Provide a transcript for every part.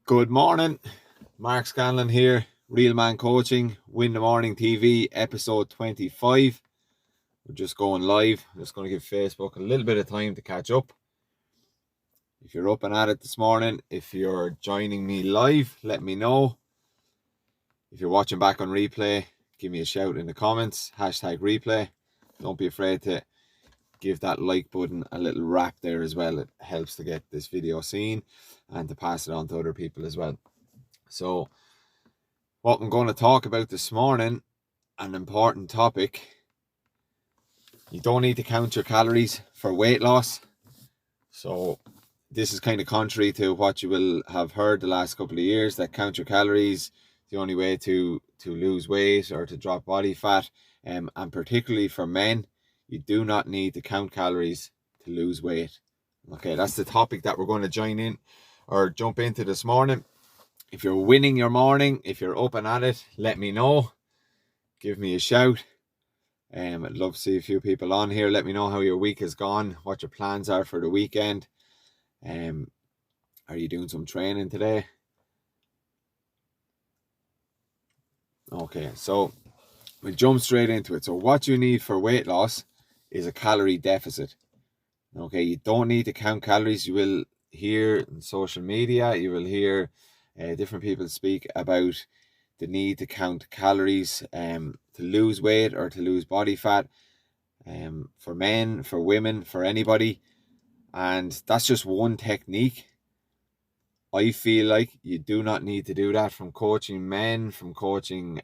Good morning, Mark Scanlon here, Real Man Coaching, Win the Morning TV, episode 25. We're just going live. I'm just going to give Facebook a little bit of time to catch up. If you're up and at it this morning, if you're joining me live, let me know. If you're watching back on replay, give me a shout in the comments, #replay. Don't be afraid to give that like button a little rap there as well. It helps to get this video seen and to pass it on to other people as well. So what I'm going to talk about this morning, an important topic. You don't need to count your calories for weight loss. So this is kind of contrary to what you will have heard the last couple of years, that count your calories, the only way to lose weight or to drop body fat. And particularly for men, you do not need to count calories to lose weight. Okay, that's the topic that we're going to jump into this morning. If you're winning your morning, if you're up and at it, let me know. Give me a shout. I'd love to see a few people on here. Let me know how your week has gone, what your plans are for the weekend. Are you doing some training today? Okay, so we'll jump straight into it. So what you need for weight loss is a calorie deficit. Okay, you don't need to count calories. You will hear on social media, you will hear different people speak about the need to count calories to lose weight or to lose body fat, for men, for women, for anybody. And that's just one technique. I feel like you do not need to do that. From coaching men, from coaching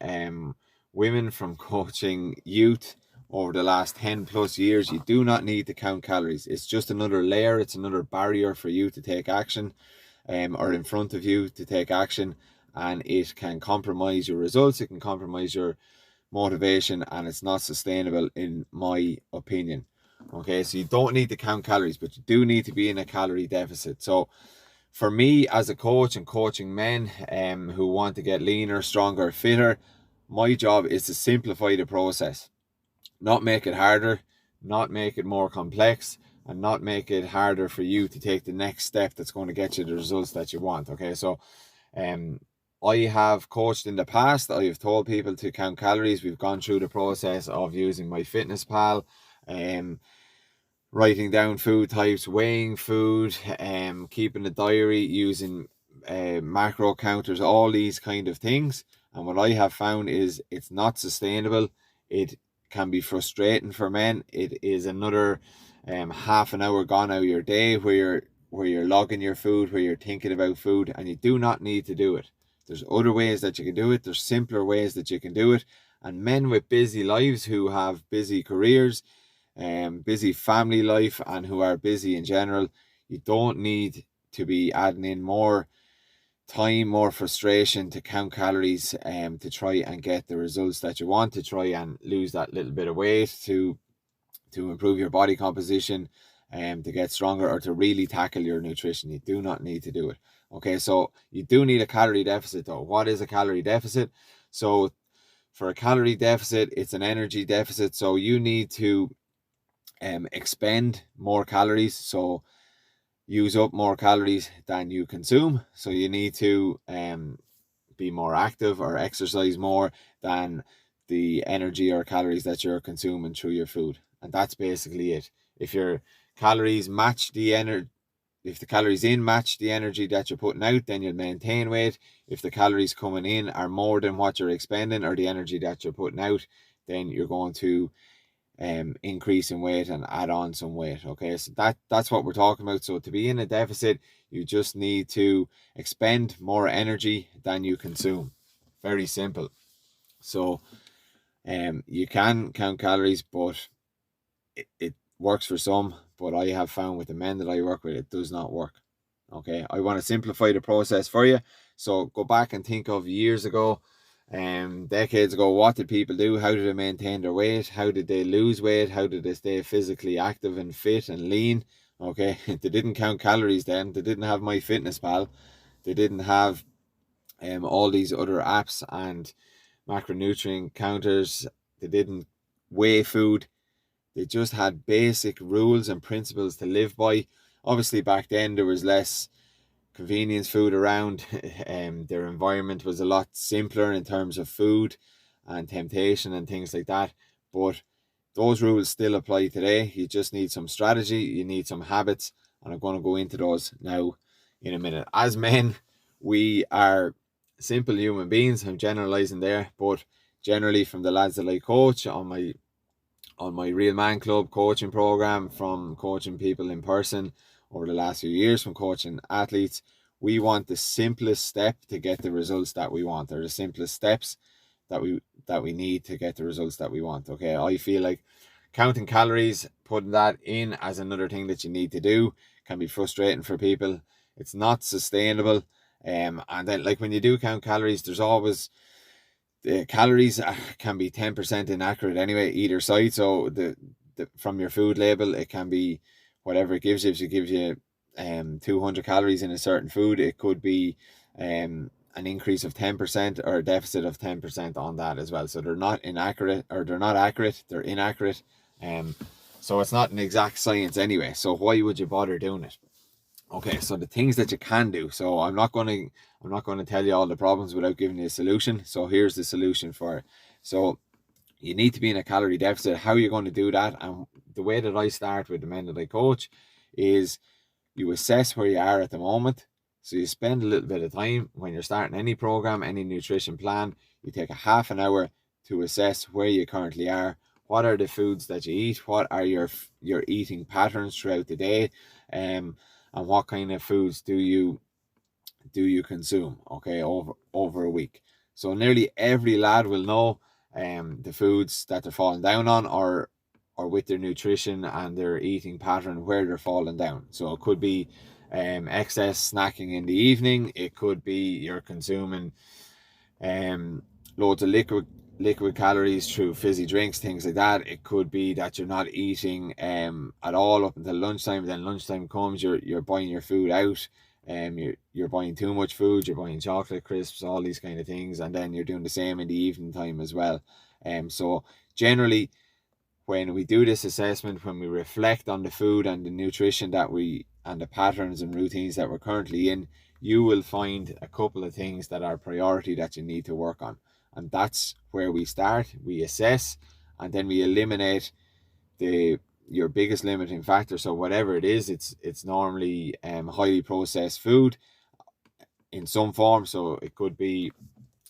women, from coaching youth over the last 10 plus years, you do not need to count calories. It's just another layer. It's another barrier for you to take action, or in front of you to take action. And it can compromise your results. It can compromise your motivation, and it's not sustainable in my opinion. Okay, so you don't need to count calories, but you do need to be in a calorie deficit. So for me as a coach and coaching men who want to get leaner, stronger, fitter, my job is to simplify the process, not make it harder, not make it more complex, and not make it harder for you to take the next step that's going to get you the results that you want. Okay, so I have coached in the past. I have told people to count calories. We've gone through the process of using MyFitnessPal, writing down food types, weighing food, keeping a diary, using macro counters, all these kind of things. And what I have found is it's not sustainable. It can be frustrating for men. It is another half an hour gone out of your day where you're logging your food, where you're thinking about food, and you do not need to do it. There's other ways that you can do it. There's simpler ways that you can do it. And men with busy lives, who have busy careers, busy family life, and who are busy in general, you don't need to be adding in more time, more frustration to count calories to try and get the results that you want, to try and lose that little bit of weight, to improve your body composition, to get stronger, or to really tackle your nutrition. You do not need to do it. Okay, so you do need a calorie deficit though. What is a calorie deficit? So for a calorie deficit, it's an energy deficit. So you need to expend more calories, so use up more calories than you consume. So you need to be more active or exercise more than the energy or calories that you're consuming through your food. And that's basically it. If your calories match the energy, if the calories in match the energy that you're putting out, then you'll maintain weight. If the calories coming in are more than what you're expending or the energy that you're putting out, then you're going to increase in weight and add on some weight. Okay, so that's what we're talking about. So to be in a deficit, you just need to expend more energy than you consume. Very simple. So you can count calories, but it works for some, but I have found with the men that I work with, it does not work. Okay, I want to simplify the process for you. So go back and think of years ago, decades ago. What did people do? How did they maintain their weight? How did they lose weight? How did they stay physically active and fit and lean? Okay, they didn't count calories then. They didn't have MyFitnessPal. They didn't have all these other apps and macronutrient counters. They didn't weigh food. They just had basic rules and principles to live by. Obviously back then there was less convenience food around. Their environment was a lot simpler in terms of food and temptation and things like that. But those rules still apply today. You just need some strategy, you need some habits, and I'm going to go into those now in a minute. As men, we are simple human beings. I'm generalizing there, but generally from the lads that I coach on my Real Man Club coaching program, from coaching people in person over the last few years, from coaching athletes, we want the simplest step to get the results that we want, or the simplest steps that we need to get the results that we want. Okay, I feel like counting calories, putting that in as another thing that you need to do, can be frustrating for people. It's not sustainable. And then, like, when you do count calories, there's always the calories can be 10% inaccurate anyway, either side. So the from your food label, it can be whatever it gives you. If it gives you 200 calories in a certain food, it could be an increase of 10% or a deficit of 10% on that as well. So they're not inaccurate, or they're not accurate, they're inaccurate. So it's not an exact science anyway. So why would you bother doing it? Okay, so the things that you can do. So I'm not going to tell you all the problems without giving you a solution. So here's the solution for it. So you need to be in a calorie deficit. How are you going to do that? And the way that I start with the men that I coach is you assess where you are at the moment. So you spend a little bit of time when you're starting any program, any nutrition plan. You take a half an hour to assess where you currently are. What are the foods that you eat? What are your eating patterns throughout the day? And what kind of foods do you consume, okay, over a week? So nearly every lad will know the foods that they're falling down on, or with their nutrition and their eating pattern, where they're falling down. So it could be excess snacking in the evening. It could be you're consuming loads of liquid calories through fizzy drinks, things like that. It could be that you're not eating at all up until lunchtime. Then lunchtime comes, you're buying your food out. You're buying too much food. You're buying chocolate crisps, all these kind of things, and then you're doing the same in the evening time as well. So generally, when we do this assessment, when we reflect on the food and the nutrition and the patterns and routines that we're currently in, you will find a couple of things that are priority that you need to work on. And that's where we start. We assess, and then we eliminate your biggest limiting factor. So whatever it is, it's normally highly processed food in some form. So it could be,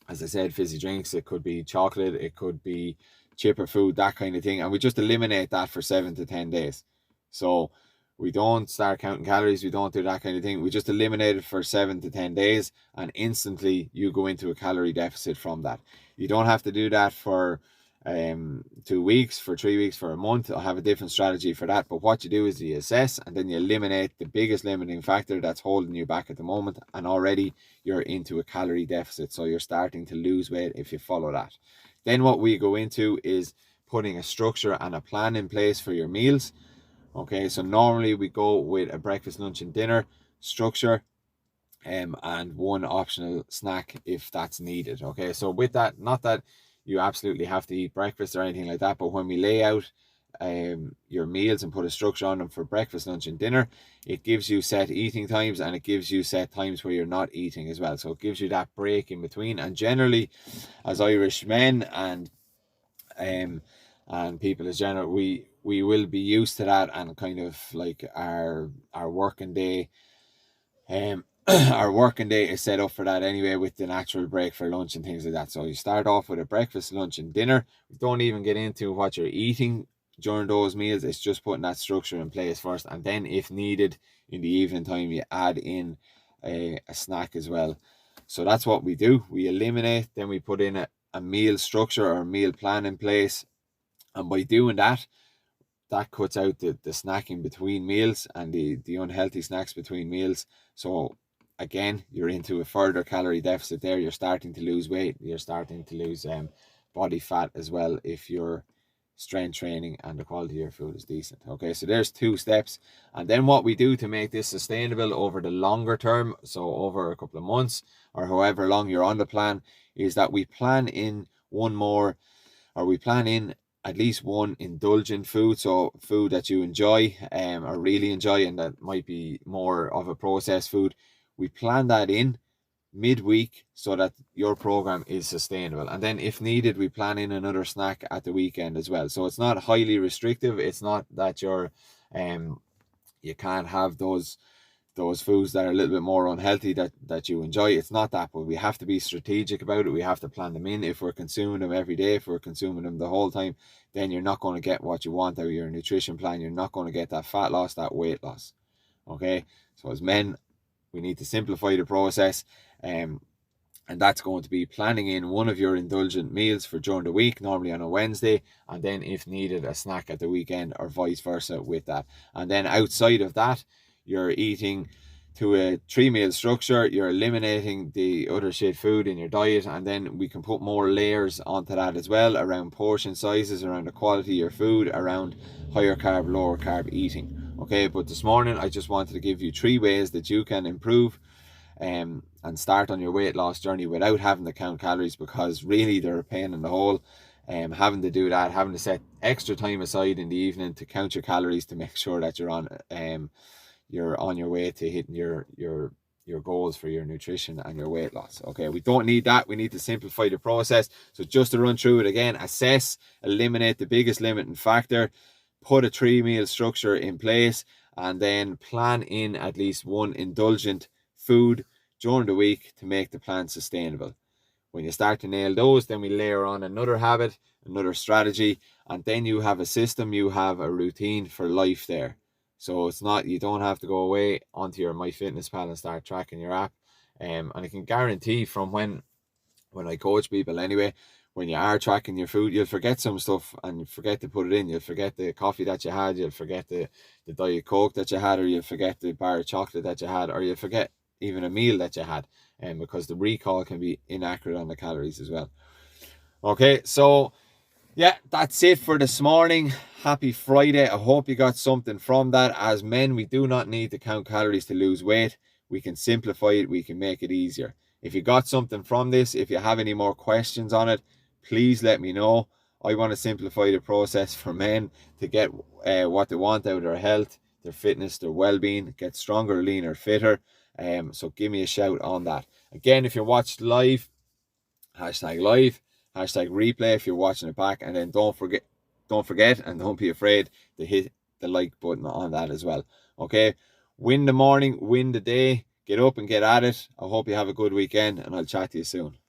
as I said, fizzy drinks, it could be chocolate, it could be chipper food, that kind of thing. And we just eliminate that for 7 to 10 days. So we don't start counting calories, we don't do that kind of thing. We just eliminate it for 7 to 10 days, and instantly you go into a calorie deficit from that. You don't have to do that for 2 weeks, for 3 weeks, for a month. I'll have a different strategy for that. But what you do is you assess, and then you eliminate the biggest limiting factor that's holding you back at the moment, and already you're into a calorie deficit. So you're starting to lose weight if you follow that. Then what we go into is putting a structure and a plan in place for your meals. Okay, so normally we go with a breakfast, lunch, and dinner structure, and one optional snack if that's needed. Okay, so with that, not that you absolutely have to eat breakfast or anything like that, but when we lay out your meals and put a structure on them for breakfast, lunch, and dinner, it gives you set eating times, and it gives you set times where you're not eating as well. So it gives you that break in between. And generally, as Irish men and people as general, we will be used to that, and kind of like our working day our working day is set up for that anyway, with the natural break for lunch and things like that. So you start off with a breakfast, lunch, and dinner. Don't even get into what you're eating during those meals. It's just putting that structure in place first, and then if needed in the evening time, you add in a snack as well. So that's what we do. We eliminate, then we put in a meal structure or a meal plan in place, and by doing that, that cuts out the snacking between meals and the unhealthy snacks between meals. So again, you're into a further calorie deficit there. You're starting to lose weight. You're starting to lose body fat as well if you're strength training and the quality of your food is decent. Okay, so there's 2 steps. And then what we do to make this sustainable over the longer term, so over a couple of months or however long you're on the plan, is that we plan in at least one indulgent food. So food that you enjoy or really enjoy, and that might be more of a processed food. we plan that in midweek so that your program is sustainable. And then if needed, we plan in another snack at the weekend as well. So it's not highly restrictive. It's not that you can't have those foods that are a little bit more unhealthy that you enjoy. It's not that, but we have to be strategic about it. We have to plan them in. If we're consuming them every day, if we're consuming them the whole time, then you're not going to get what you want out of your nutrition plan. You're not going to get that fat loss, that weight loss. Okay, so as men, we need to simplify the process, and that's going to be planning in one of your indulgent meals for during the week, normally on a Wednesday, and then if needed, a snack at the weekend, or vice versa with that. And then outside of that, you're eating to a 3-meal structure. You're eliminating the other shit food in your diet, and then we can put more layers onto that as well, around portion sizes, around the quality of your food, around higher carb, lower carb eating. Okay, but this morning I just wanted to give you 3 ways that you can improve and start on your weight loss journey without having to count calories, because really they're a pain in the hole. Having to do that, having to set extra time aside in the evening to count your calories to make sure that you're on your way to hitting your goals for your nutrition and your weight loss. Okay, we don't need that. We need to simplify the process. So just to run through it again: assess, eliminate the biggest limiting factor, put a 3-meal structure in place, and then plan in at least one indulgent food during the week to make the plan sustainable. When you start to nail those, then we layer on another habit, another strategy, and then you have a system, you have a routine for life there. So it's not, you don't have to go away onto your MyFitnessPal and start tracking your app. And I can guarantee from when I coach people anyway, when you are tracking your food, you'll forget some stuff and forget to put it in. You'll forget the coffee that you had, you'll forget the Diet Coke that you had, or you'll forget the bar of chocolate that you had, or you'll forget even a meal that you had, because the recall can be inaccurate on the calories as well. Okay, so yeah, that's it for this morning. Happy Friday. I hope you got something from that. As men, we do not need to count calories to lose weight. We can simplify it. We can make it easier. If you got something from this, if you have any more questions on it, please let me know. I want to simplify the process for men to get what they want out of their health, their fitness, their well-being, get stronger, leaner, fitter. So give me a shout on that. Again, if you're watched live, #live, #replay if you're watching it back, and then don't forget and don't be afraid to hit the like button on that as well. Okay, win the morning, win the day, get up and get at it. I hope you have a good weekend, and I'll chat to you soon.